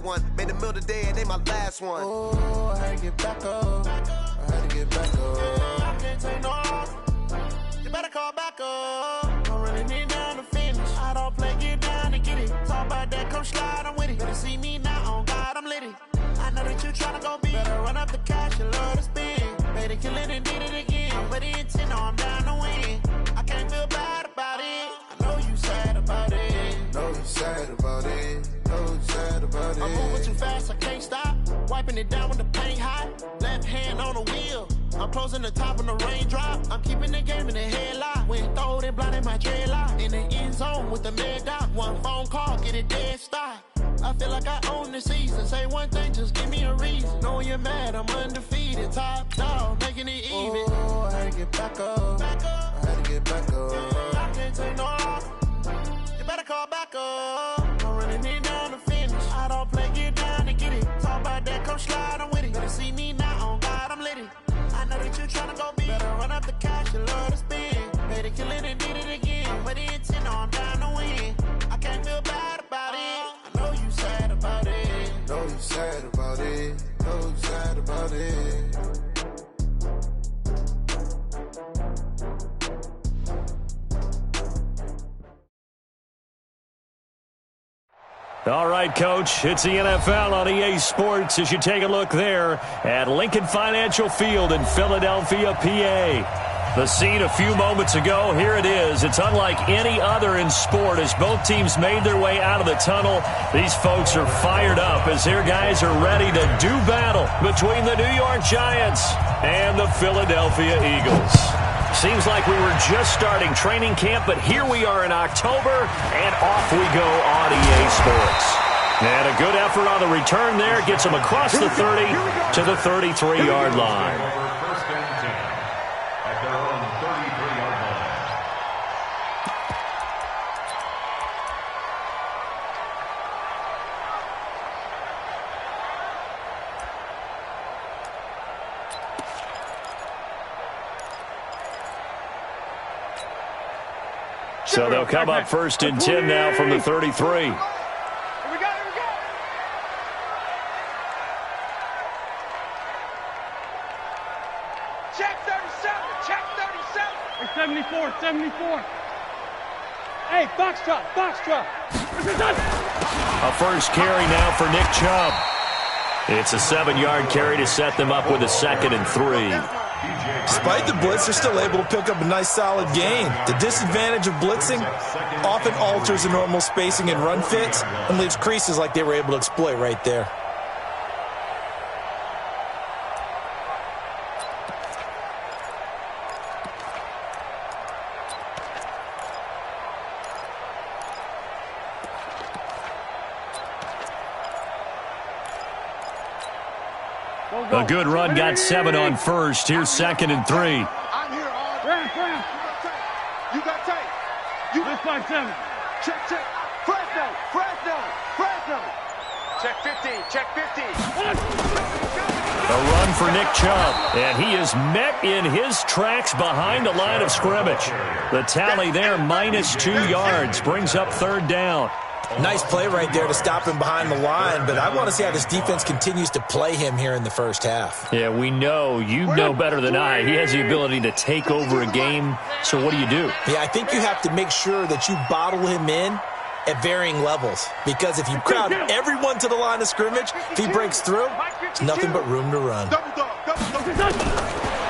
bad one. Made the middle today and they my last one. Oh, I had to get back up. I had to get back up. I can't take no loss. You better call back up. Don't really need down to finish. I don't play, get down and get it. Talk about that, come slide, I'm with it. Better see me now, on God, I'm litty. I know that you tryna go big. Better run up the cash, you love to spend. Made a kill it and did it again. But the intent, no, I'm down to win. I can't feel bad about it. I know you sad about it. Know you sad about it. Know you sad about it. I'm moving too fast, I can't stop. Wiping it down with the paint hot. Left hand on the wheel. I'm closing the top when the raindrop. I'm keeping the game in the headlock. When throwed and blinded my dreadlock. In the end zone with the mad dot. One phone call, get it dead stop. I feel like I own the season. Say one thing, just give me a reason. Knowing you're mad, I'm undefeated. Top dog, making it even. Oh, I had to get back up. I had to get back up. I can't take no loss. You better call back up. Don't really need down to finish. I don't play, get down and get it. Talk about that, come slide, I'm with it. Better see me now, on God, I'm litty. I know that you tryna go big. Better run up the cash, you love to spend. Made a kill it and did it again. But the intent, no, I'm down to win. I can't feel bad about it. I know you sad about it. Know you sad about it. Know you sad about it. All right, Coach, it's the NFL on EA Sports as you take a look there at Lincoln Financial Field in Philadelphia, PA. The scene a few moments ago, here it is. It's unlike any other in sport as both teams made their way out of the tunnel. These folks are fired up as their guys are ready to do battle between the New York Giants and the Philadelphia Eagles. Seems like we were just starting training camp, but here we are in October, and off we go on EA Sports. And a good effort on the return there gets them across the 30 to the 33-yard line. So they'll come up first and 10 now from the 33. Here we go. Check 37. Check 37. Hey, 74. Hey, box drop. A first carry now for Nick Chubb. It's a 7-yard carry to set them up with a 2nd and 3. Despite the blitz, they're still able to pick up a nice solid gain. The disadvantage of blitzing often alters the normal spacing and run fits and leaves creases like they were able to exploit right there. A good run got 7 on first. Here's 2nd and 3. I'm here all day. You got tape. You got 5-7. Check. Fresno. Check 15. A run for Nick Chubb, and he is met in his tracks behind the line of scrimmage. The tally there, -2 yards, brings up 3rd down. Nice play right there to stop him behind the line, but I want to see how this defense continues to play him here in the first half. Yeah, we know. You know better than I. He has the ability to take over a game, so what do? Yeah, I think you have to make sure that you bottle him in at varying levels, because if you crowd everyone to the line of scrimmage, if he breaks through, it's nothing but room to run.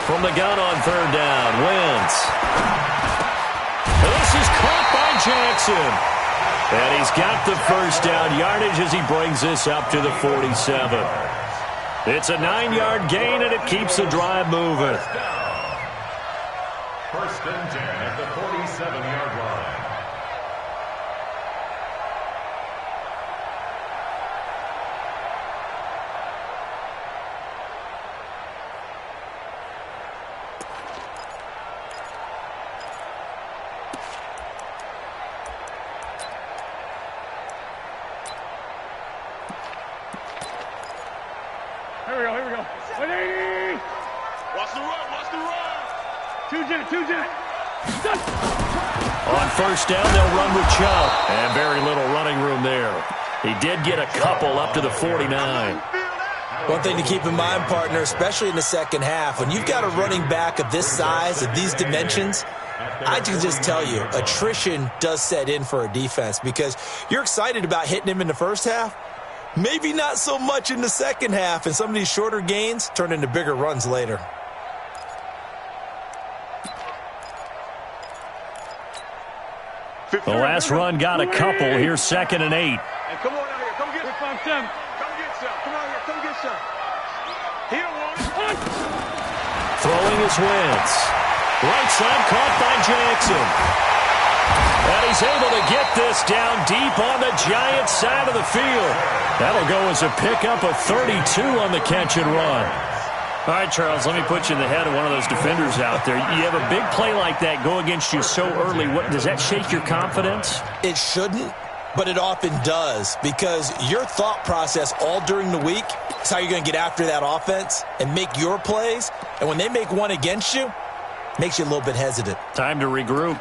From the gun on 3rd down, Wentz. This is caught by Jackson. And he's got the first down yardage as he brings this up to the 47. It's a 9-yard gain, and it keeps the drive moving. First and 10 at the 47-yard line. Here we go. Ready? Watch the run. Two jet. On first down, they'll run with Chubb. And very little running room there. He did get a couple up to the 49. One thing to keep in mind, partner, especially in the second half, when you've got a running back of this size, of these dimensions, I can just tell you, attrition does set in for a defense because you're excited about hitting him in the first half. Maybe not so much in the second half, and some of these shorter gains turn into bigger runs later. The last run got a couple. Here's 2nd and 8. Hey, come on out here. Come get some. Come get some. Come out here. Come get some. He don't want it. Throwing his Wentz. Right side caught by Jackson. And he's able to get this down deep on the Giants side of the field. That'll go as a pickup of 32 on the catch and run. All right, Charles, let me put you in the head of one of those defenders out there. You have a big play like that go against you so early. Does that shake your confidence? It shouldn't, but it often does because your thought process all during the week is how you're going to get after that offense and make your plays. And when they make one against you, it makes you a little bit hesitant. Time to regroup.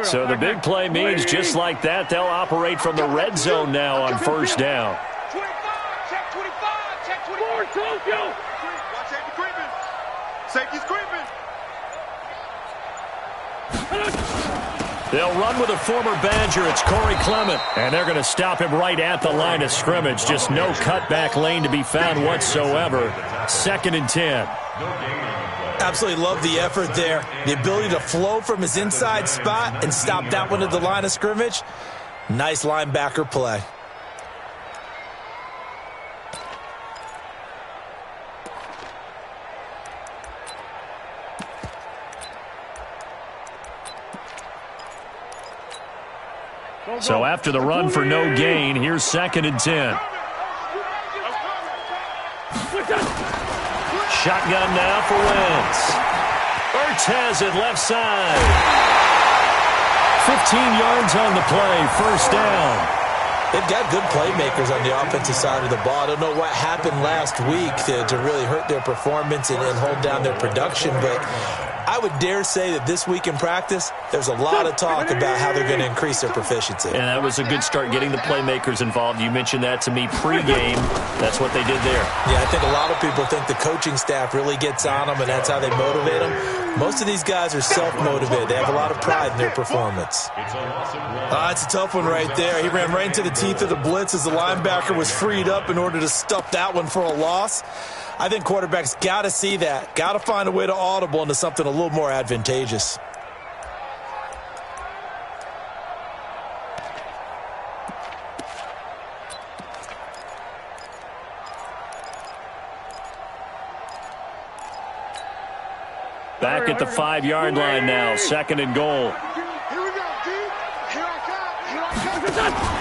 So the big play means just like that, they'll operate from the red zone now on first down. 25, check 25, check 24, Tokyo. Watch safety creeping. Safety's creeping. They'll run with a former Badger. It's Corey Clement. And they're going to stop him right at the line of scrimmage. Just no cutback lane to be found whatsoever. 2nd and 10. Absolutely love the effort there. The ability to flow from his inside spot and stop that one at the line of scrimmage. Nice linebacker play. So after the run for no gain, here's 2nd and 10. Shotgun now for Wentz. Ertz has it left side. 15 yards on the play, first down. They've got good playmakers on the offensive side of the ball. I don't know what happened last week to really hurt their performance and hold down their production, but I would dare say that this week in practice, there's a lot of talk about how they're going to increase their proficiency. And that was a good start getting the playmakers involved. You mentioned that to me pregame. That's what they did there. Yeah, I think a lot of people think the coaching staff really gets on them, and that's how they motivate them. Most of these guys are self-motivated. They have a lot of pride in their performance. It's a tough one right there. He ran right into the teeth of the blitz as the linebacker was freed up in order to stuff that one for a loss. I think quarterbacks got to see that, got to find a way to audible into something a little more advantageous. Back at the 5-yard line now, 2nd and goal. Here we go, D. Here I come.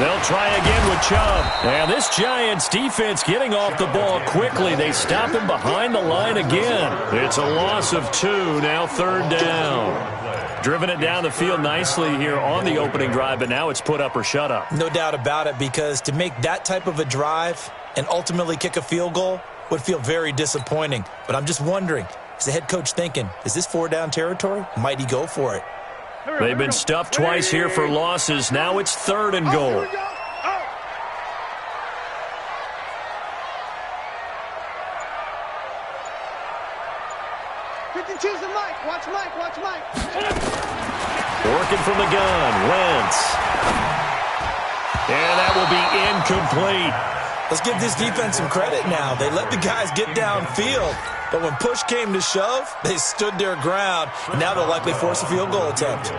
They'll try again with Chubb. And this Giants defense getting off the ball quickly. They stop him behind the line again. It's a loss of 2, now 3rd down. Driven it down the field nicely here on the opening drive, but now it's put up or shut up. No doubt about it, because to make that type of a drive and ultimately kick a field goal would feel very disappointing. But I'm just wondering, is the head coach thinking, is this 4-down territory? Might he go for it? They've been stuffed twice here for losses. Now it's 3rd and goal. 52's the Mike. Watch Mike. Watch Mike. Working from the gun. Wentz. And that will be incomplete. Let's give this defense some credit now. They let the guys get downfield, but when push came to shove, they stood their ground, and now they'll likely force a field goal attempt.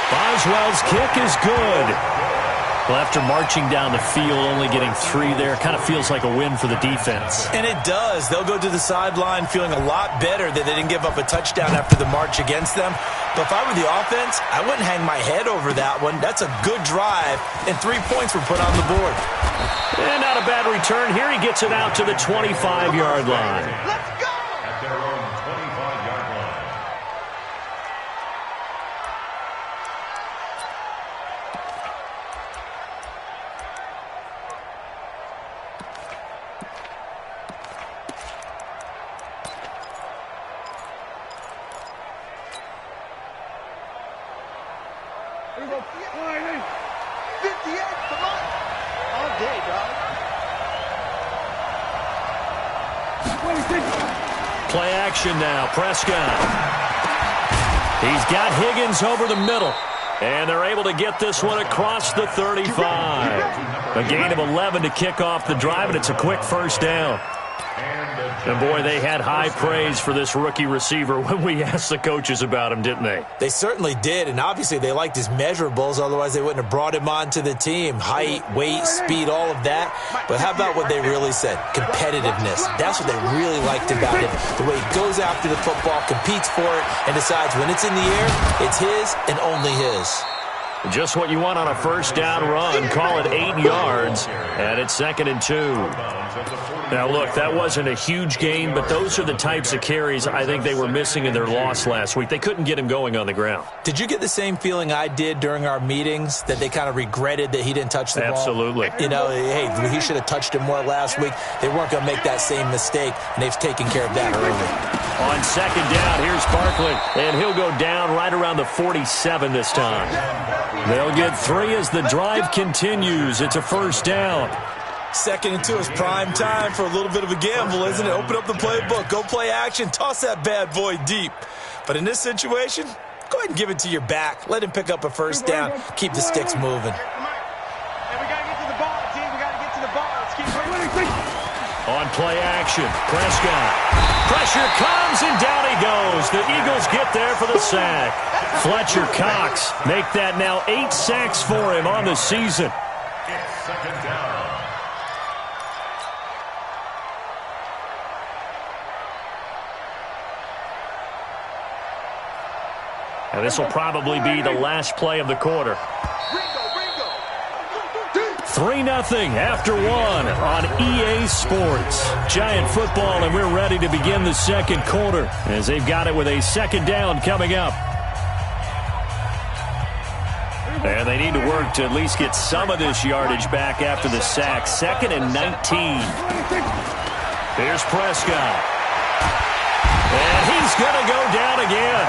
Boswell's kick is good. Well, after marching down the field, only getting 3 there, kind of feels like a win for the defense. And it does. They'll go to the sideline feeling a lot better that they didn't give up a touchdown after the march against them. But if I were the offense, I wouldn't hang my head over that one. That's a good drive, and 3 points were put on the board. And not a bad return. Here he gets it out to the 25-yard line. Let's go! At their own 25-yard line. for Mike. All day, dog. Play action now. Prescott. He's got Higgins over the middle. And they're able to get this one across the 35. A gain of 11 to kick off the drive, and it's a quick first down. And, boy, they had high praise for this rookie receiver when we asked the coaches about him, didn't they? They certainly did, and obviously they liked his measurables. Otherwise, they wouldn't have brought him onto the team. Height, weight, speed, all of that. But how about what they really said? Competitiveness. That's what they really liked about him. The way he goes after the football, competes for it, and decides when it's in the air, it's his and only his. Just what you want on a first down run. Call it 8 yards, and it's 2nd and 2. Now, look, that wasn't a huge gain, but those are the types of carries I think they were missing in their loss last week. They couldn't get him going on the ground. Did you get the same feeling I did during our meetings, that they kind of regretted that he didn't touch the ball? Absolutely. You know, hey, he should have touched it more last week. They weren't going to make that same mistake, and they've taken care of that early. On 2nd down, here's Barkley, and he'll go down right around the 47 this time. They'll get 3 as the drive continues. It's a first down. 2nd and 2 is prime time for a little bit of a gamble, isn't it? Open up the playbook, go play action, toss that bad boy deep. But in this situation, go ahead and give it to your back. Let him pick up a first down. Keep the sticks moving. And we got to get to the ball, team. We got to get to the ball. Let's keep winning. On play action, Prescott. Pressure comes, and down he goes. The Eagles get there for the sack. Fletcher Cox make that now 8 sacks for him on the season. It's 2nd down. And this will probably be the last play of the quarter. 3-0 after 1 on EA Sports. Giant football, and we're ready to begin the second quarter as they've got it with a 2nd down coming up. And they need to work to at least get some of this yardage back after the sack. 2nd and 19. Here's Prescott. And he's going to go down again.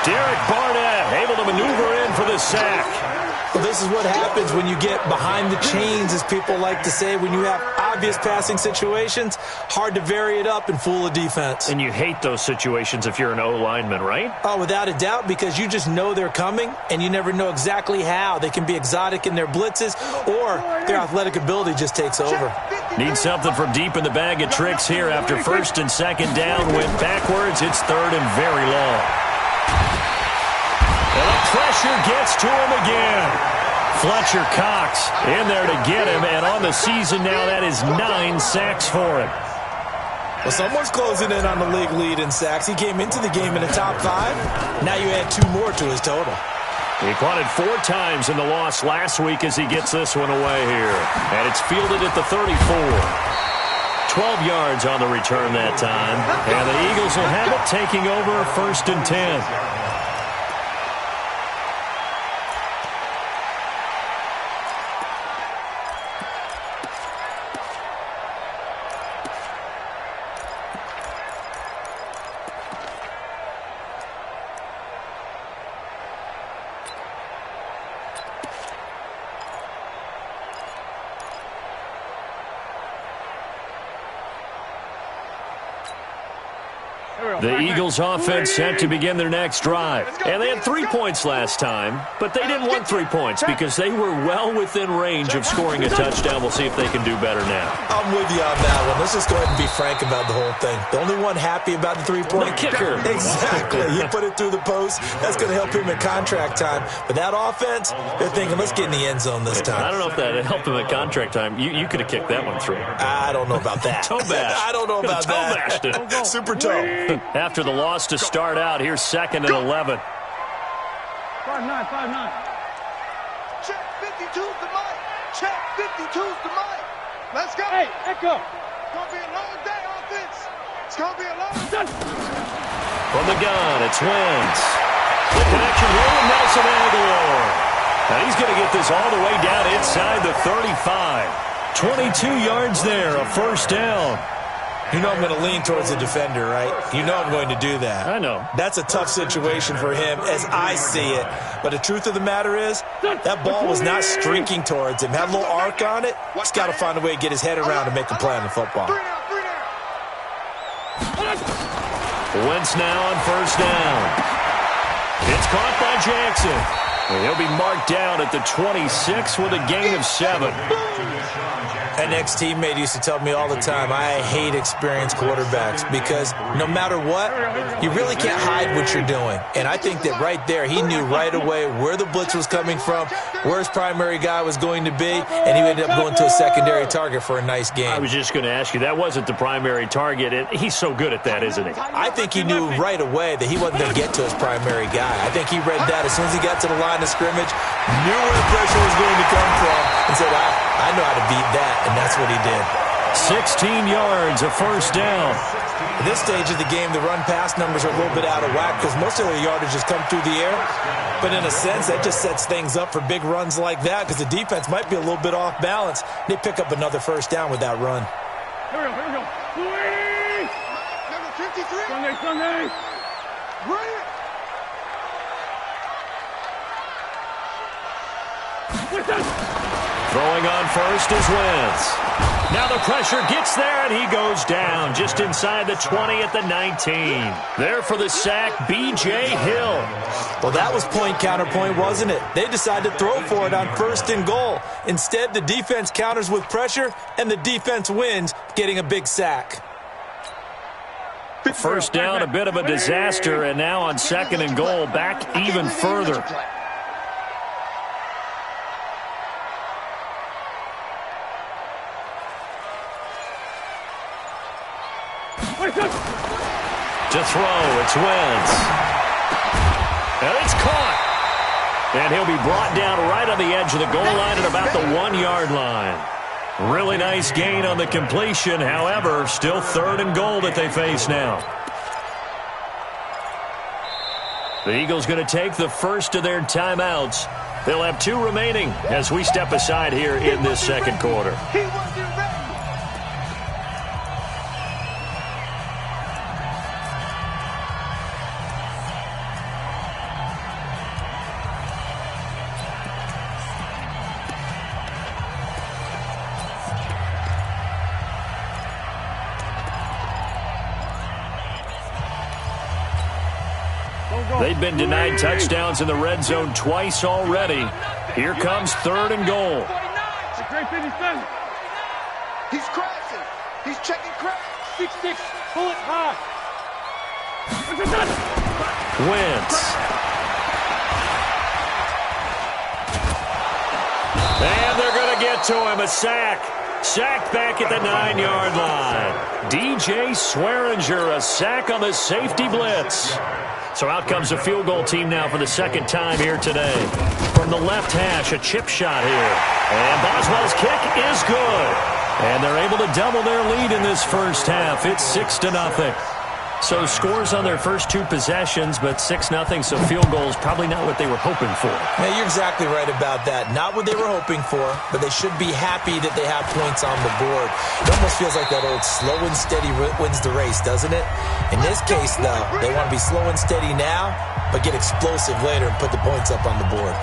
Derek Barnett able to maneuver in for the sack. Well, this is what happens when you get behind the chains, as people like to say. When you have obvious passing situations, hard to vary it up and fool a defense. And you hate those situations if you're an O-lineman, right? Oh, without a doubt, because you just know they're coming, and you never know exactly how. They can be exotic in their blitzes, or their athletic ability just takes over. Need something from deep in the bag of tricks here after 1st and 2nd down. Went backwards. It's 3rd and very long. And the pressure gets to him again. Fletcher Cox in there to get him, and on the season now, that is 9 sacks for him. Well, someone's closing in on the league lead in sacks. He came into the game in the top 5. Now you add 2 more to his total. He punted 4 times in the loss last week as he gets this one away here. And it's fielded at the 34. 12 yards on the return that time. And the Eagles will have it, taking over 1st and 10. The Eagles offense set to begin their next drive. And they had 3 points last time, but they didn't want 3 points because they were well within range of scoring a touchdown. We'll see if they can do better now. I'm with you on that one. Let's just go ahead and be frank about the whole thing. The only one happy about the 3-point kicker. Exactly. He put it through the post. That's going to help him at contract time. But that offense, they're thinking, let's get in the end zone this time. I don't know if that helped him at contract time. You could have kicked that one through. I don't know about that. Toe bash. I don't know about toe that. bashed it. Super toe. After the loss to start out, here's 2nd and 11. 5-9. Check 52's the mic. Check 52's the mic. Let's go. Hey, Echo. It's going to be a long day, offense. It's going to be a long day. From the gun, it's Wentz. The connection here with Nelson Aguilar. And he's going to get this all the way down inside the 35. 22 yards there, a first down. You know I'm going to lean towards the defender, right? You know I'm going to do that. I know. That's a tough situation for him as I see it. But the truth of the matter is, that ball was not streaking towards him. Had a little arc on it. He's got to find a way to get his head around and make a play on the football. Wentz now on first down. It's caught by Jackson. He'll be marked down at the 26 with a gain of 7. An ex-teammate used to tell me all the time, I hate experienced quarterbacks because no matter what, you really can't hide what you're doing. And I think that right there, he knew right away where the blitz was coming from, where his primary guy was going to be, and he ended up going to a secondary target for a nice game. I was just going to ask you, that wasn't the primary target. He's so good at that, isn't he? I think he knew right away that he wasn't going to get to his primary guy. I think he read that as soon as he got to the line of scrimmage, knew where the pressure was going to come from, and said, I know how to beat that. And that's what he did. 16 yards, a first down. At this stage of the game, the run-pass numbers are a little bit out of whack because most of their yardage has come through the air. But in a sense, that just sets things up for big runs like that because the defense might be a little bit off balance. They pick up another first down with that run. Here we go. Number 53. Sunday. Throwing on first is Wentz. Now the pressure gets there, and he goes down just inside the 20 at the 19. There for the sack, B.J. Hill. Well, that was point counterpoint, wasn't it? They decided to throw for it on first and goal. Instead, the defense counters with pressure, and the defense wins, getting a big sack. First down, a bit of a disaster, and now on second and goal, back even further. To throw, it's Wentz. And it's caught. And he'll be brought down right on the edge of the goal line at about the 1-yard line. Really nice gain on the completion. However, still third and goal that they face now. The Eagles going to take the first of their timeouts. They'll have 2 remaining as we step aside here in this second quarter. They've been denied touchdowns in the red zone twice already. Here comes third and goal. He's crashing. He's checking crash. 6-6. Pull it high. Wentz. And they're going to get to him. A sack. Sacked back at the 9-yard line. DJ Swearinger, a sack on the safety blitz. So out comes the field goal team now for the second time here today. From the left hash, a chip shot here. And Boswell's kick is good. And they're able to double their lead in this first half. It's 6-0. So scores on their first 2 possessions, but 6-0, so field goals probably not what they were hoping for. Yeah, you're exactly right about that. Not what they were hoping for, but they should be happy that they have points on the board. It almost feels like that old slow and steady wins the race, doesn't it? In this case, though, they want to be slow and steady now, but get explosive later and put the points up on the board.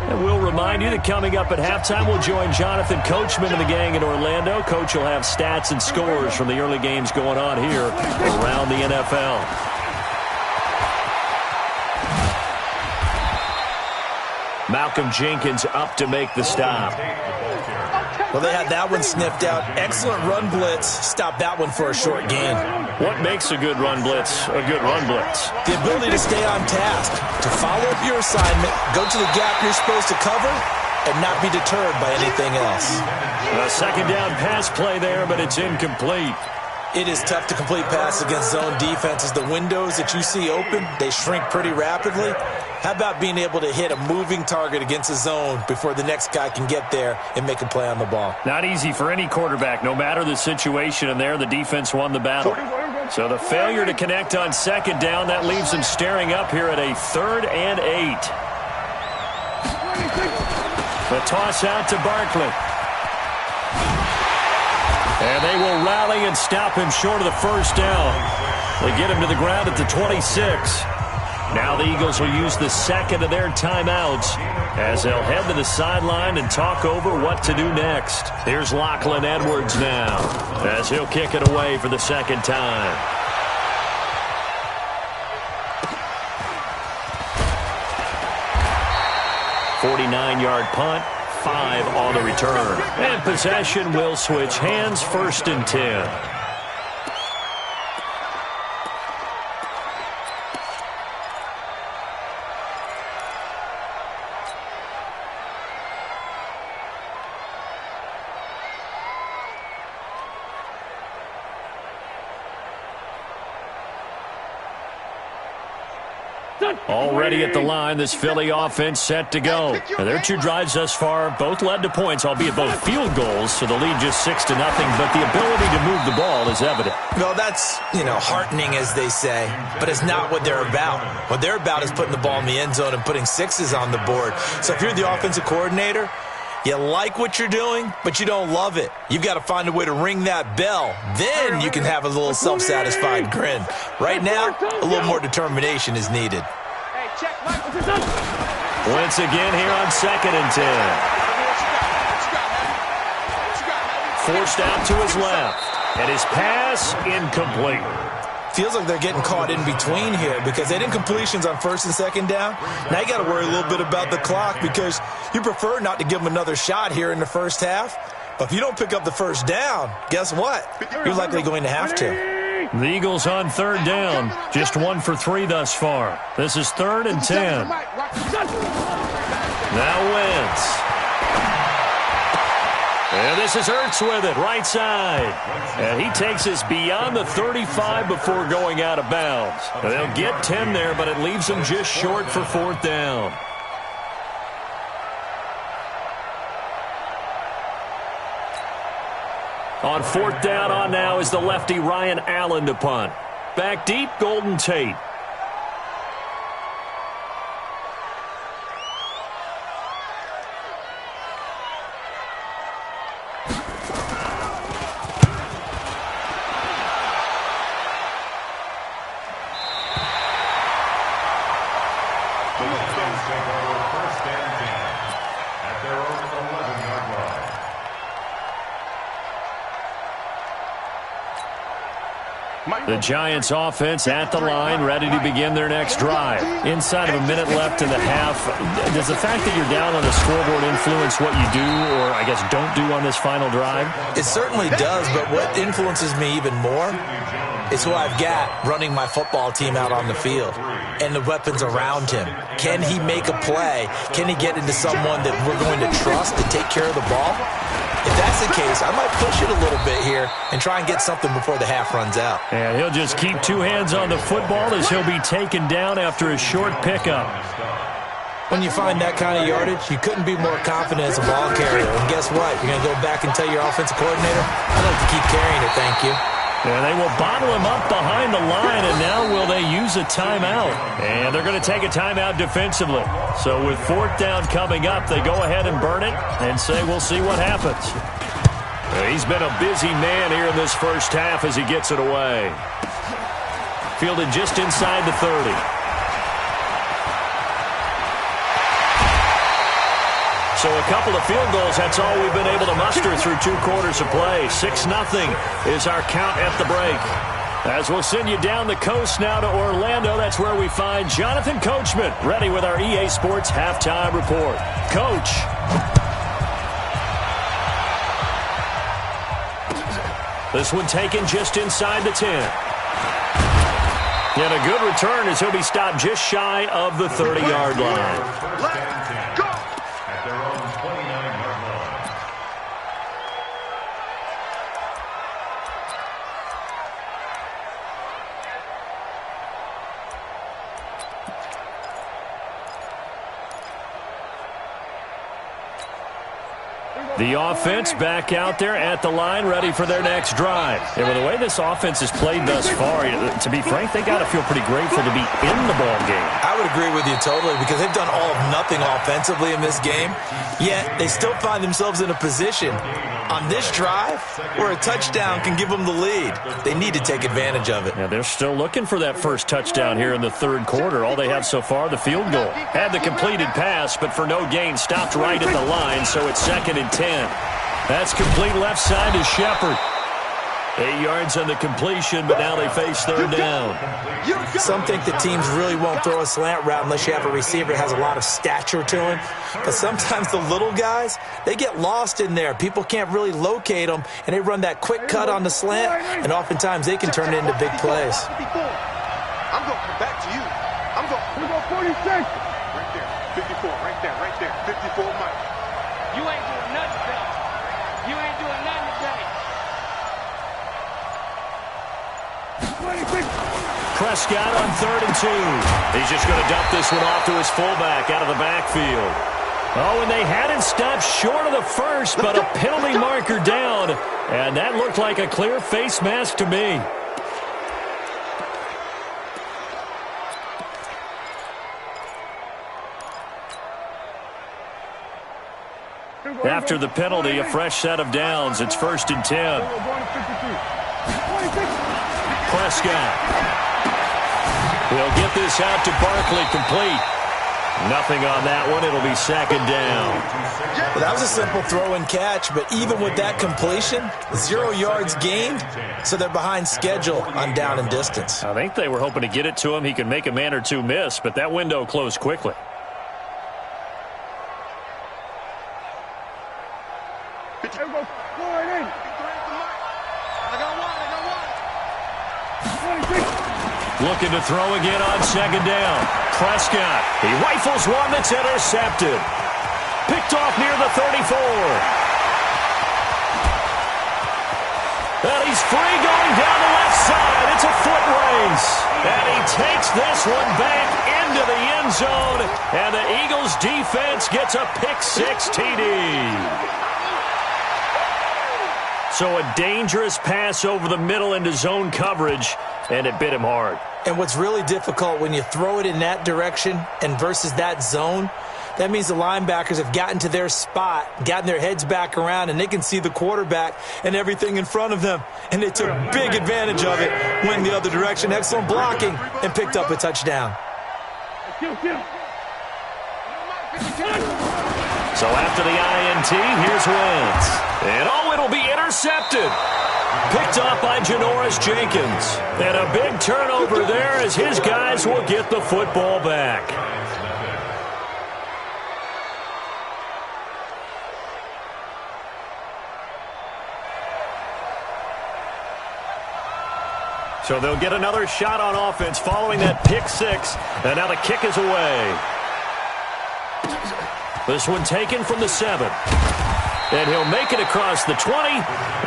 And we'll remind you that coming up at halftime, we'll join Jonathan Coachman and the gang in Orlando. Coach will have stats and scores from the early games going on here around the NFL. Malcolm Jenkins up to make the stop. Well, they had that one sniffed out. Excellent run blitz. Stopped that one for a short gain. What makes a good run blitz a good run blitz? The ability to stay on task, to follow up your assignment, go to the gap you're supposed to cover, and not be deterred by anything else. A second down pass play there, but it's incomplete. It is tough to complete passes against zone defenses. The windows that you see open, they shrink pretty rapidly. How about being able to hit a moving target against a zone before the next guy can get there and make a play on the ball? Not easy for any quarterback, no matter the situation, and there the defense won the battle. So the failure to connect on second down, that leaves them staring up here at a 3rd and 8. The toss out to Barkley. And they will rally and stop him short of the first down. They get him to the ground at the 26. Now the Eagles will use the second of their timeouts as they'll head to the sideline and talk over what to do next. Here's Lachlan Edwards now as he'll kick it away for the second time. 49-yard punt, 5 on the return. And possession will switch hands, 1st and 10. Already at the line, this Philly offense set to go. And their 2 drives thus far both led to points, albeit both field goals, so the lead just 6-0, but the ability to move the ball is evident. Well, that's, heartening, as they say, but it's not what they're about. What they're about is putting the ball in the end zone and putting 6s on the board. So if you're the offensive coordinator, you like what you're doing, but you don't love it. You've got to find a way to ring that bell. Then you can have a little self-satisfied grin. Right now, a little more determination is needed. Once again here on 2nd and 10. Forced out to his left. And his pass incomplete. Feels like they're getting caught in between here because they didn't completions on 1st and 2nd down. Now you got to worry a little bit about the clock because you prefer not to give them another shot here in the first half. But if you don't pick up the first down, guess what? You're likely going to have to. The Eagles on 3rd down. Just 1 for 3 thus far. This is 3rd and 10. Now Wentz. And this is Ertz with it, right side. And he takes us beyond the 35 before going out of bounds. And they'll get 10 there, but it leaves them just short for 4th down. On 4th down on now is the lefty Ryan Allen to punt. Back deep, Golden Tate. The Giants offense at the line, ready to begin their next drive. Inside of a minute left in the half, does the fact that you're down on the scoreboard influence what you do or, I guess, don't do on this final drive? It certainly does, but what influences me even more is who I've got running my football team out on the field and the weapons around him. Can he make a play? Can he get into someone that we're going to trust to take care of the ball? If that's the case, I might push it a little bit here and try and get something before the half runs out. And he'll just keep 2 hands on the football as he'll be taken down after a short pickup. When you find that kind of yardage, you couldn't be more confident as a ball carrier. And guess what? You're going to go back and tell your offensive coordinator, I'd like to keep carrying it, thank you. And they will bottle him up behind the line, and now will they use a timeout? And they're going to take a timeout defensively. So with 4th down coming up, they go ahead and burn it and say we'll see what happens. He's been a busy man here in this first half as he gets it away. Fielded just inside the 30. So a couple of field goals, that's all we've been able to muster through 2 quarters of play. 6-0 is our count at the break. As we'll send you down the coast now to Orlando, that's where we find Jonathan Coachman, ready with our EA Sports Halftime Report. Coach. This one taken just inside the 10. And a good return as he'll be stopped just shy of the 30-yard line. Let's go! At their own 29-yard line. The offense back out there at the line, ready for their next drive. And with the way this offense has played thus far, to be frank, they got to feel pretty grateful to be in the ball game. I would agree with you totally because they've done all of nothing offensively in this game, yet they still find themselves in a position on this drive where a touchdown can give them the lead. They need to take advantage of it. Yeah, they're still looking for that first touchdown here in the third quarter. All they have so far, the field goal. Had the completed pass, but for no gain, stopped right at the line, so it's 2nd and 10. That's complete left side to Shepard. 8 yards on the completion, but now they face third down. Some think the teams really won't throw a slant route unless you have a receiver that has a lot of stature to him. But sometimes the little guys, they get lost in there. People can't really locate them, and they run that quick cut on the slant, and oftentimes they can turn it into big plays. I'm going to come back to you. I'm going to 46. Right there. 54. Right there. 54, Mike. You ain't doing nothing today. You ain't doing nothing today. Prescott on 3rd and 2. He's just going to dump this one off to his fullback out of the backfield. Oh, and they had it stopped short of the first, but a penalty marker down. And that looked like a clear face mask to me. After the penalty, a fresh set of downs. It's 1st and 10. Prescott. He'll get this out to Barkley complete. Nothing on that one. It'll be 2nd down. Well, that was a simple throw and catch, but even with that completion, 0 yards gained, so they're behind schedule on down and distance. I think they were hoping to get it to him. He could make a man or two miss, but that window closed quickly. Looking to throw again on 2nd down. Prescott. He rifles one that's intercepted. Picked off near the 34. And he's free going down the left side. It's a foot race. And he takes this one back into the end zone. And the Eagles defense gets a pick-6 TD. So a dangerous pass over the middle into zone coverage, and it bit him hard. And what's really difficult when you throw it in that direction and versus that zone, that means the linebackers have gotten to their spot, gotten their heads back around, and they can see the quarterback and everything in front of them. And they took big advantage of it, went the other direction, excellent blocking, and picked up a touchdown. So after the INT, here's Wentz. And it'll be intercepted. Picked off by Janoris Jenkins. And a big turnover there as his guys will get the football back. So they'll get another shot on offense following that pick-6. And now the kick is away. This one taken from the 7. And he'll make it across the 20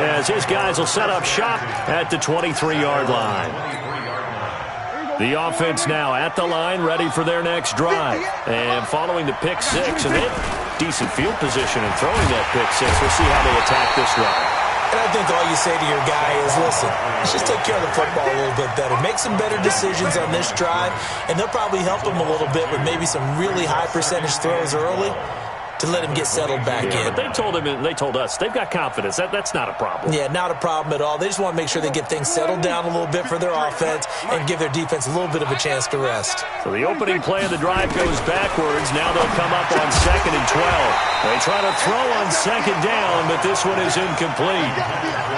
as his guys will set up shop at the 23-yard line. The offense now at the line, ready for their next drive. And following the pick-6, and they have decent field position in throwing that pick-6. We'll see how they attack this drive. And I think all you say to your guy is, listen, let's just take care of the football a little bit better. Make some better decisions on this drive, and they'll probably help him a little bit with maybe some really high percentage throws early to let him get settled back in. But they told him, and they told us, they've got confidence. That's not a problem. Yeah, not a problem at all. They just want to make sure they get things settled down a little bit for their offense and give their defense a little bit of a chance to rest. So the opening play of the drive goes backwards. Now they'll come up on 2nd and 12. They try to throw on 2nd down, but this one is incomplete.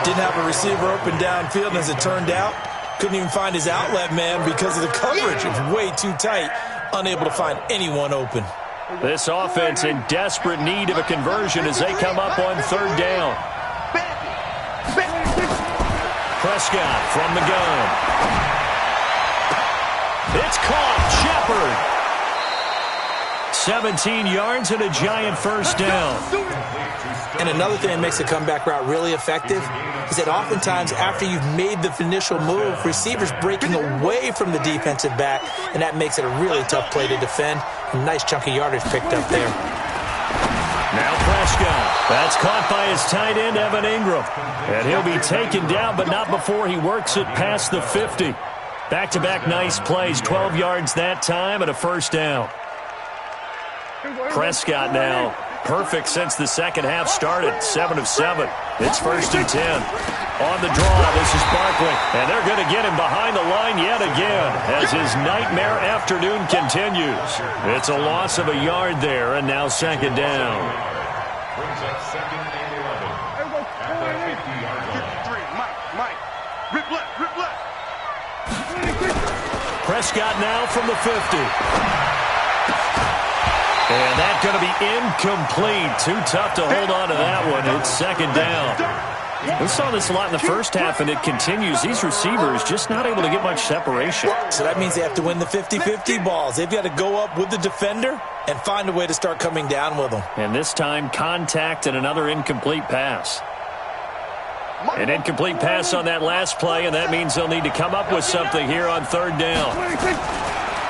Didn't have a receiver open downfield, and as it turned out, couldn't even find his outlet man because of the coverage. It was way too tight, unable to find anyone open. This offense in desperate need of a conversion as they come up on 3rd down. Prescott from the gun. It's caught. Shepard. 17 yards and a giant first down. And another thing that makes the comeback route really effective is that oftentimes after you've made the initial move, receivers breaking away from the defensive back, and that makes it a really tough play to defend. A nice chunk of yardage picked up there. Now Prescott. That's caught by his tight end, Evan Ingram. And he'll be taken down, but not before he works it past the 50. Back-to-back nice plays, 12 yards that time and a first down. Prescott now, perfect since the second half started, 7 of 7. It's 1st and 10. On the draw, this is Barkley, and they're going to get him behind the line yet again as his nightmare afternoon continues. It's a loss of a yard there, and now 2nd down. Brings up 2nd and 11. At the 50-yard line. Mike. Rip left. Prescott now from the 50. And that's going to be incomplete. Too tough to hold on to that one. It's 2nd down. We saw this a lot in the first half, and it continues. These receivers just not able to get much separation. So that means they have to win the 50-50 balls. They've got to go up with the defender and find a way to start coming down with them. And this time, contact and another incomplete pass. An incomplete pass on that last play, and that means they'll need to come up with something here on 3rd down.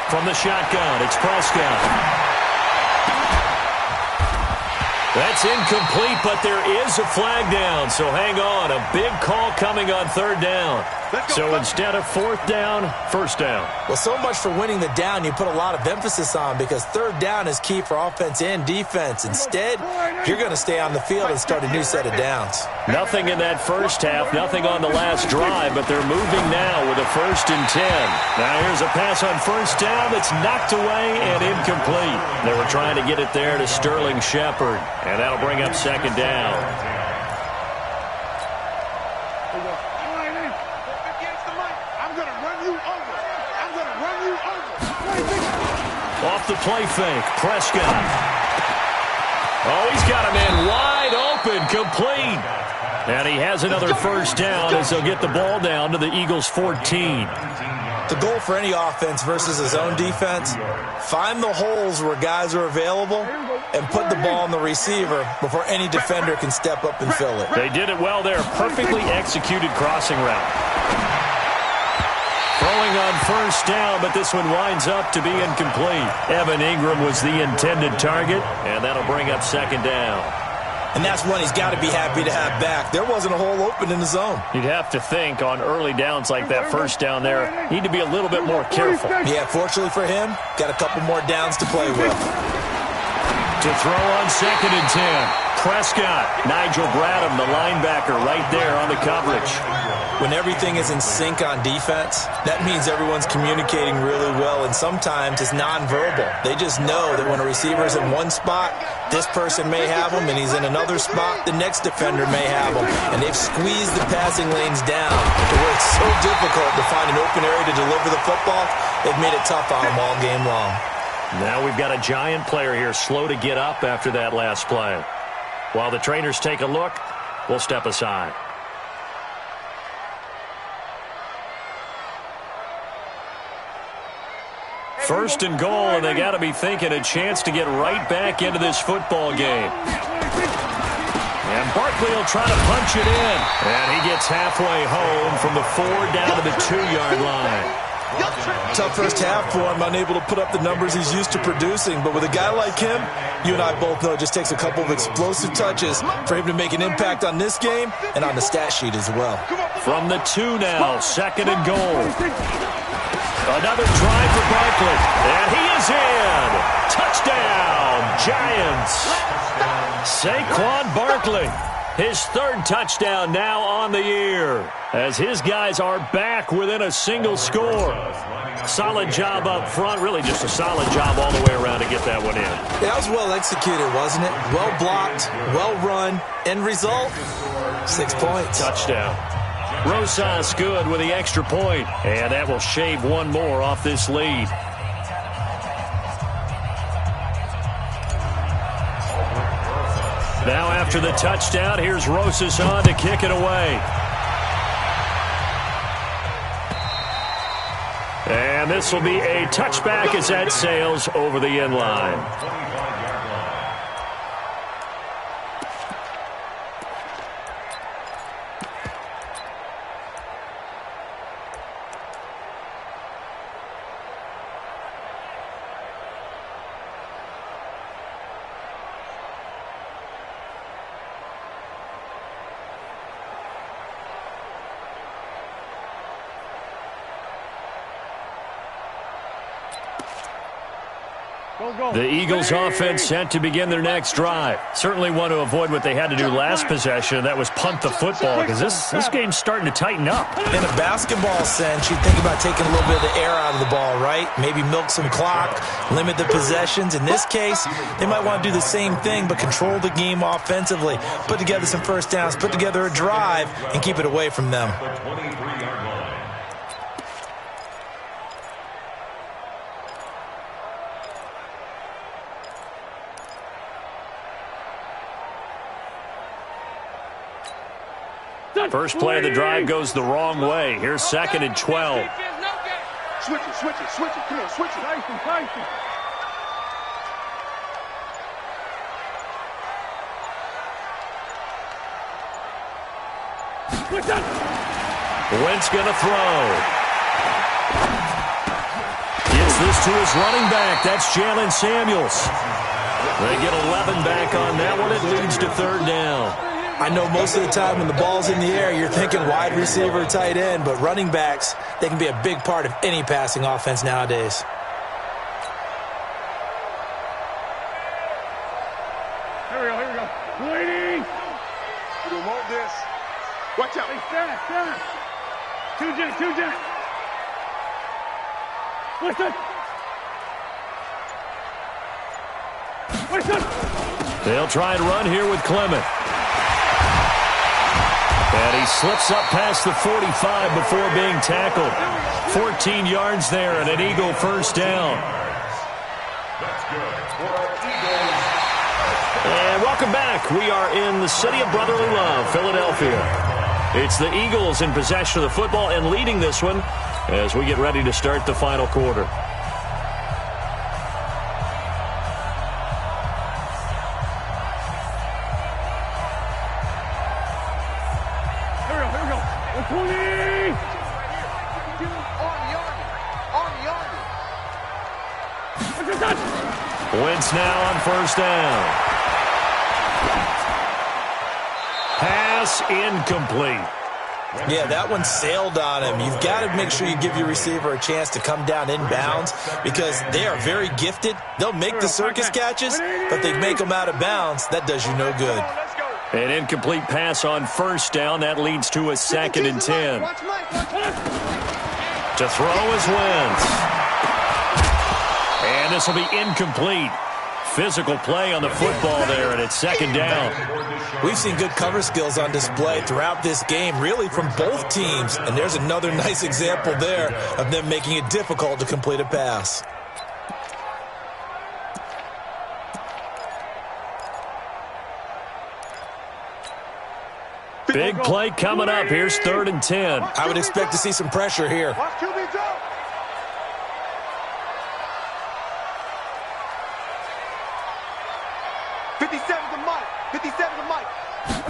From the shotgun, it's Prescott. That's incomplete, but there is a flag down, so hang on. A big call coming on 3rd down. So instead of 4th down, 1st down. Well, so much for winning the down you put a lot of emphasis on because 3rd down is key for offense and defense. Instead, you're going to stay on the field and start a new set of downs. Nothing in that first half, nothing on the last drive, but they're moving now with a 1st and 10. Now here's a pass on 1st down that's knocked away and incomplete. They were trying to get it there to Sterling Shepard, and that'll bring up 2nd down. Off the play fake, Prescott. Oh, he's got him in wide open, complete. And he has another 1st down as they'll get the ball down to the Eagles' 14. The goal for any offense versus his own defense, find the holes where guys are available and put the ball on the receiver before any defender can step up and fill it. They did it well there. Perfectly executed crossing route. Throwing on 1st down, but this one winds up to be incomplete. Evan Ingram was the intended target, and that'll bring up 2nd down. And that's one he's got to be happy to have back. There wasn't a hole open in the zone. You'd have to think on early downs like that 1st down there, need to be a little bit more careful. Yeah, fortunately for him, got a couple more downs to play with. To throw on 2nd and 10. Prescott, Nigel Bradham, the linebacker, right there on the coverage. When everything is in sync on defense, that means everyone's communicating really well, and sometimes it's nonverbal. They just know that when a receiver's in one spot, this person may have him, and he's in another spot, the next defender may have him. And they've squeezed the passing lanes down to where it's so difficult to find an open area to deliver the football. They've made it tough on them all game long. Now we've got a giant player here slow to get up after that last play. While the trainers take a look, we'll step aside. First and goal, and they got to be thinking a chance to get right back into this football game. And Barkley will try to punch it in. And he gets halfway home from the 4 down to the 2-yard line. Tough first half for him, unable to put up the numbers he's used to producing. But with a guy like him, you and I both know it just takes a couple of explosive touches for him to make an impact on this game and on the stat sheet as well. From the 2 now, 2nd and goal. Another drive for Barkley, and he is in. Touchdown, Giants. Saquon Barkley, his 3rd touchdown now on the year, as his guys are back within a single score. Solid job up front, really just a solid job all the way around to get that one in. That was well executed, wasn't it? Well blocked, well run, end result, 6 points. Touchdown. Rosas good with the extra point, and that will shave one more off this lead. Now after the touchdown, here's Rosas on to kick it away. And this will be a touchback as that sails over the end line. The Eagles offense set to begin their next drive. Certainly want to avoid what they had to do last possession. That was punt the football, because this game's starting to tighten up. In a basketball sense, you think about taking a little bit of the air out of the ball, right? Maybe milk some clock, limit the possessions. In this case, they might want to do the same thing, but control the game offensively. Put together some first downs, put together a drive, and keep it away from them. First play of the drive goes the wrong way. Here's 2nd and 12. Switch it. Come on, switch it. Wentz going to throw. Gets this to his running back. That's Jalen Samuels. They get 11 back on that one. It leads to 3rd down. I know most of the time when the ball's in the air, you're thinking wide receiver, tight end, but running backs, they can be a big part of any passing offense nowadays. Here we go. Waiting. You don't want this. Watch out. Hey, stand. Two jet. Listen. They'll try and run here with Clement. And he slips up past the 45 before being tackled. 14 yards there and an Eagle first down. And welcome back. We are in the city of brotherly love, Philadelphia. It's the Eagles in possession of the football and leading this one as we get ready to start the final quarter. Wentz now on first down. Pass incomplete. Yeah, that one sailed on him. You've got to make sure you give your receiver a chance to come down inbounds because they are very gifted. They'll make the circus catches, but they make them out of bounds. That does you no good. An incomplete pass on first down. That leads to a 2nd and 10. To throw is Wentz. And this will be incomplete. Physical play on the football there, and it's 2nd down. We've seen good cover skills on display throughout this game, really from both teams. And there's another nice example there of them making it difficult to complete a pass. Big play coming up. Here's 3rd and 10. I would expect to see some pressure here. Watch QB drop.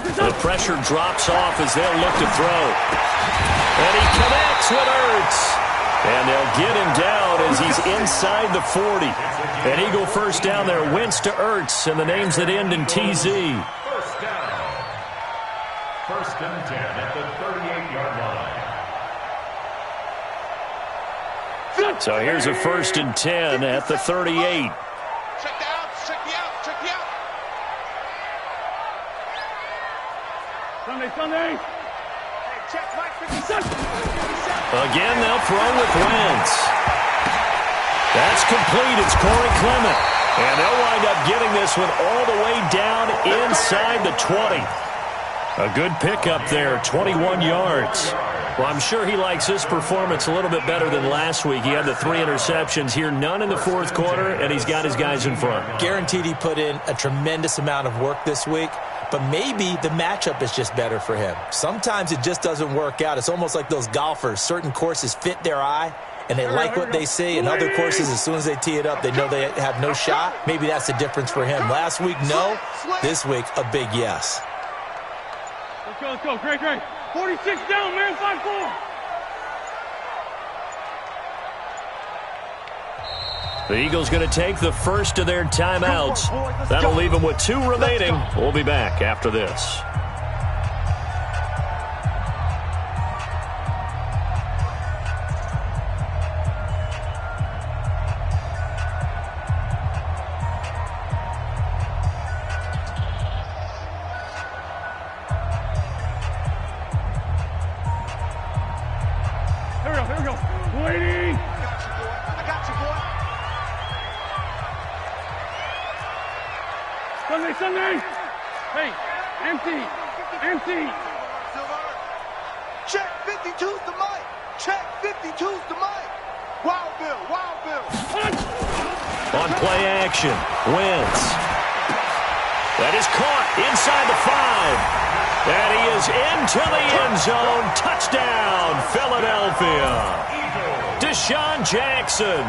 The pressure drops off as they'll look to throw. And he connects with Ertz. And they'll get him down as he's inside the 40. An Eagle first down there. Wentz to Ertz, and the names that end in TZ. First down. 1st and 10 at the 38-yard line. So here's a 1st and 10 at the 38. Sunday. Again, they'll throw with Wentz. That's complete. It's Corey Clement. And they'll wind up getting this one all the way down inside the 20. A good pickup there, 21 yards. Well, I'm sure he likes his performance a little bit better than last week. He had the 3 interceptions here, none in the 4th quarter, and he's got his guys in front. Guaranteed he put in a tremendous amount of work this week, but maybe the matchup is just better for him. Sometimes it just doesn't work out. It's almost like those golfers. Certain courses fit their eye, and they like what they see. In other courses, as soon as they tee it up, they know they have no shot. Maybe that's the difference for him. Last week, no. This week, a big yes. Let's go. Great. 46 down, man. 5-4. The Eagles going to take the first of their timeouts. That'll leave them with 2 remaining. We'll be back after this. Sunday. Hey, empty. Check 52's the mic. Check 52's the mic. Wild Bill. On play action, Wentz. That is caught inside the 5. And he is into the end zone. Touchdown, Philadelphia. Deshaun Jackson,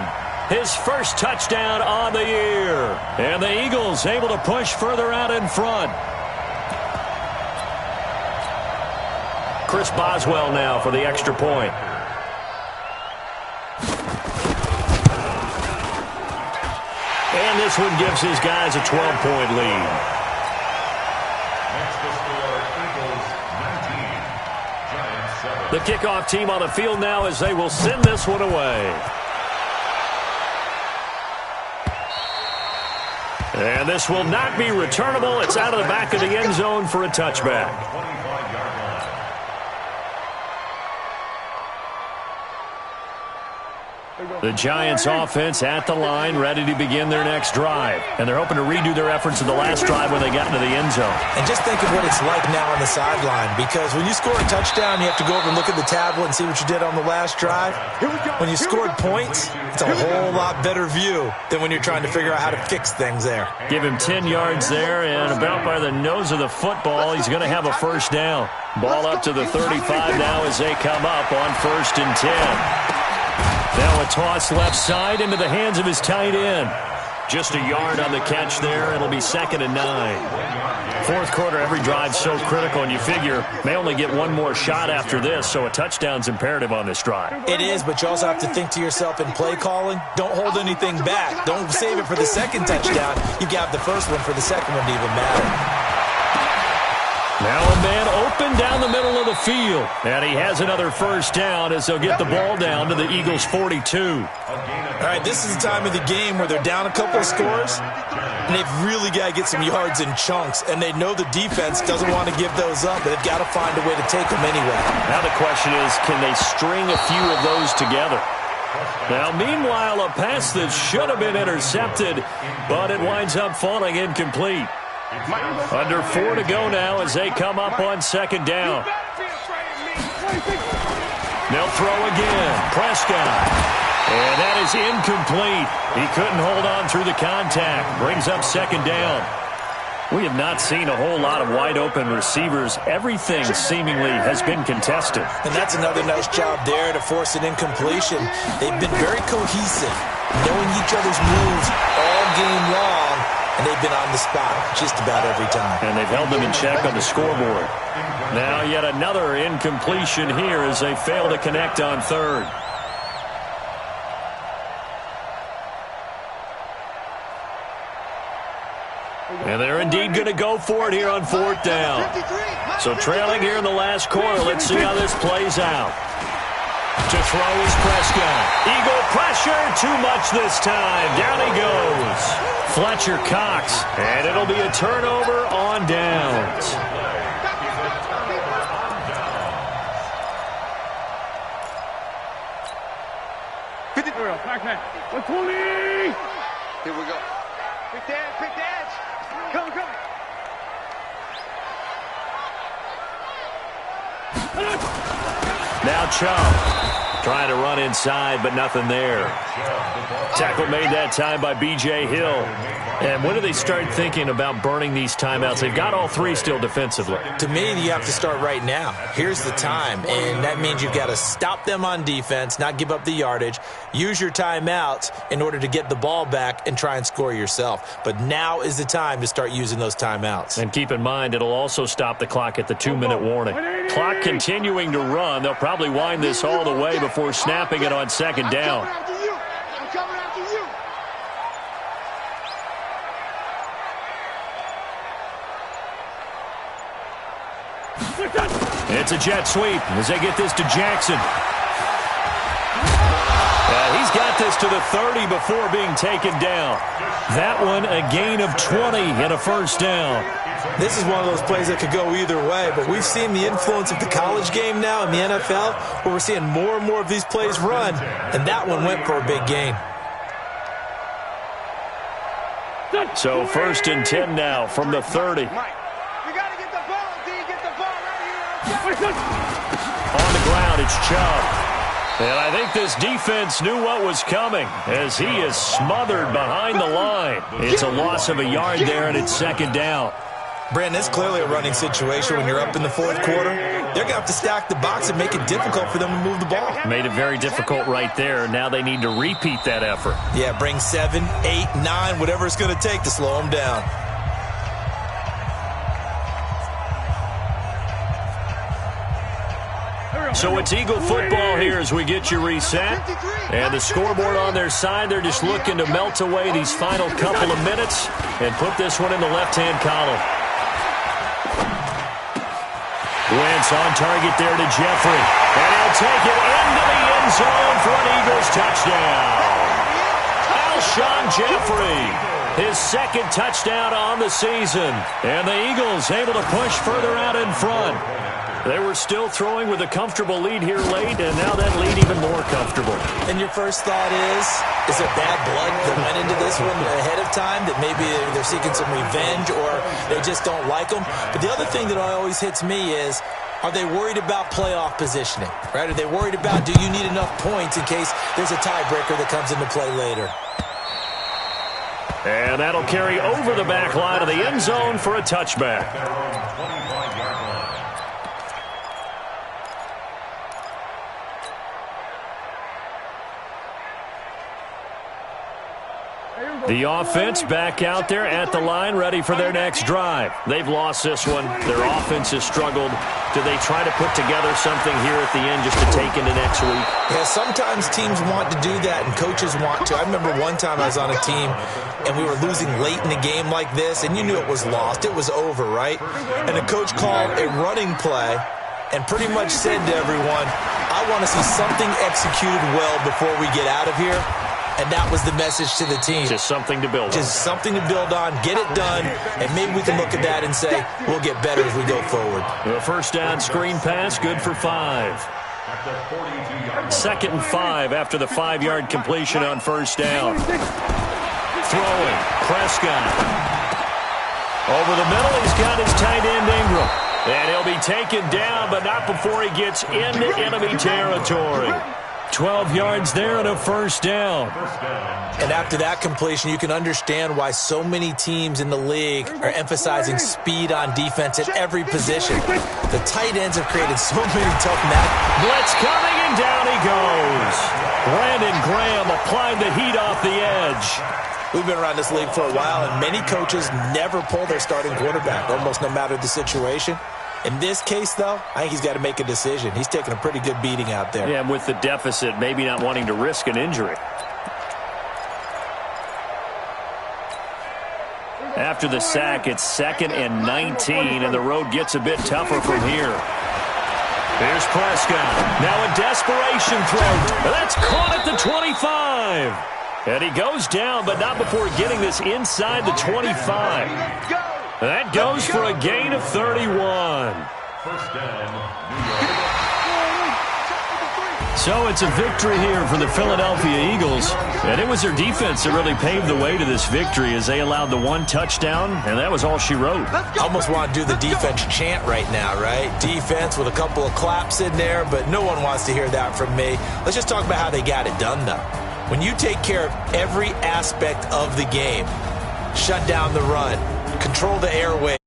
his first touchdown on the year. And the Eagles able to push further out in front. Chris Boswell now for the extra point. And this one gives his guys a 12-point lead. Next to score, Eagles 19, Giants 7. The kickoff team on the field now as they will send this one away. And this will not be returnable. It's out of the back of the end zone for a touchback. 25-yard line. The Giants offense at the line, ready to begin their next drive. And they're hoping to redo their efforts in the last drive when they got into the end zone. And just think of what it's like now on the sideline, because when you score a touchdown, you have to go over and look at the tablet and see what you did on the last drive. When you scored points, it's a whole lot better view than when you're trying to figure out how to fix things there. Give him 10 yards there, and about by the nose of the football, he's going to have a first down. Ball up to the 35 now as they come up on 1st and 10. Now a toss left side into the hands of his tight end. Just a yard on the catch there. It'll be 2nd and 9. Fourth quarter, every drive's so critical, and you figure may only get one more shot after this, so a touchdown's imperative on this drive. It is, but you also have to think to yourself in play calling, don't hold anything back. Don't save it for the second touchdown. You got the first one for the second one to even matter. Now a man open down the middle of the field. And he has another first down as they'll get the ball down to the Eagles' 42. All right, this is the time of the game where they're down a couple of scores, and they've really got to get some yards in chunks, and they know the defense doesn't want to give those up, but they've got to find a way to take them anyway. Now the question is, can they string a few of those together? Now, meanwhile, a pass that should have been intercepted, but it winds up falling incomplete. Under 4 to go now as they come up on 2nd down. They'll throw again. Prescott. And that is incomplete. He couldn't hold on through the contact. Brings up 2nd down. We have not seen a whole lot of wide-open receivers. Everything seemingly has been contested. And that's another nice job there to force an incompletion. They've been very cohesive, knowing each other's moves all game long. And they've been on the spot just about every time. And they've held them in check on the scoreboard. Now yet another incompletion here as they fail to connect on 3rd. And they're indeed going to go for it here on 4th down. So trailing here in the last quarter, let's see how this plays out. To throw is Prescott. Eagle pressure, too much this time. Down he goes. Fletcher Cox, and it'll be a turnover on downs. Here we go. Quick dance. Come. Now Chubb trying to run inside, but nothing there. Tackle made that time by B.J. Hill. And when do they start thinking about burning these timeouts? They've got all 3 still defensively. To me, you have to start right now. Here's the time, and that means you've got to stop them on defense, not give up the yardage, use your timeouts in order to get the ball back and try and score yourself. But now is the time to start using those timeouts. And keep in mind, it'll also stop the clock at the 2-minute warning. Clock continuing to run. They'll probably wind this all the way before snapping it on 2nd down. I'm coming after you. It's a jet sweep as they get this to Jackson. He's got this this to the 30 before being taken down. That one a gain of 20 and a first down. This is one of those plays that could go either way, but we've seen the influence of the college game now in the NFL, where we're seeing more and more of these plays run, and that one went for a big gain. So 1st and 10 now from the 30. You gotta get the ball, D. Get the ball right here. On the ground, it's Chubb. And I think this defense knew what was coming as he is smothered behind the line. It's a loss of a yard there, and it's 2nd down. Brandon, it's clearly a running situation when you're up in the 4th quarter. They're going to have to stack the box and make it difficult for them to move the ball. Made it very difficult right there. Now they need to repeat that effort. Yeah, bring 7, 8, 9, whatever it's going to take to slow them down. So it's Eagle football here as we get you reset. And the scoreboard on their side, they're just looking to melt away these final couple of minutes and put this one in the left-hand column. Wentz on target there to Jeffrey. And he'll take it into the end zone for an Eagles touchdown. Alshon Jeffrey, his 2nd touchdown on the season. And the Eagles able to push further out in front. They were still throwing with a comfortable lead here late, and now that lead even more comfortable. And your first thought is there bad blood that went into this one ahead of time, that maybe they're seeking some revenge or they just don't like them? But the other thing that always hits me is, are they worried about playoff positioning? Right? Are they worried about, do you need enough points in case there's a tiebreaker that comes into play later? And that'll carry over the back line of the end zone for a touchback. The offense back out there at the line, ready for their next drive. They've lost this one. Their offense has struggled. Do they try to put together something here at the end just to take into next week? Yeah, sometimes teams want to do that and coaches want to. I remember one time I was on a team and we were losing late in a game like this, and you knew it was lost. It was over, right? And the coach called a running play and pretty much said to everyone, I want to see something executed well before we get out of here. And that was the message to the team. Just something to build on. Just something to build on, get it done, and maybe we can look at that and say, we'll get better as we go forward. The first down screen pass, good for 5. 2nd and 5 after the 5-yard completion on first down. Throwing, Prescott. Over the middle, he's got his tight end Ingram. And he'll be taken down, but not before he gets into enemy territory. 12 yards there and a first down. And after that completion, you can understand why so many teams in the league are emphasizing speed on defense at every position. The tight ends have created so many tough matches. Blitz coming, and down he goes. Brandon Graham applied the heat off the edge. We've been around this league for a while, and many coaches never pull their starting quarterback, almost no matter the situation. In this case, though, I think he's got to make a decision. He's taking a pretty good beating out there. Yeah, and with the deficit, maybe not wanting to risk an injury. After the sack, it's 2nd and 19, and the road gets a bit tougher from here. Here's Prescott. Now a desperation throw. That's caught at the 25. And he goes down, but not before getting this inside the 25. That goes for a gain of 31. So it's a victory here for the Philadelphia Eagles. And it was their defense that really paved the way to this victory as they allowed the 1 touchdown, and that was all she wrote. I almost want to do the defense chant right now, right? Defense with a couple of claps in there, but no one wants to hear that from me. Let's just talk about how they got it done, though. When you take care of every aspect of the game, shut down the run, control the airway.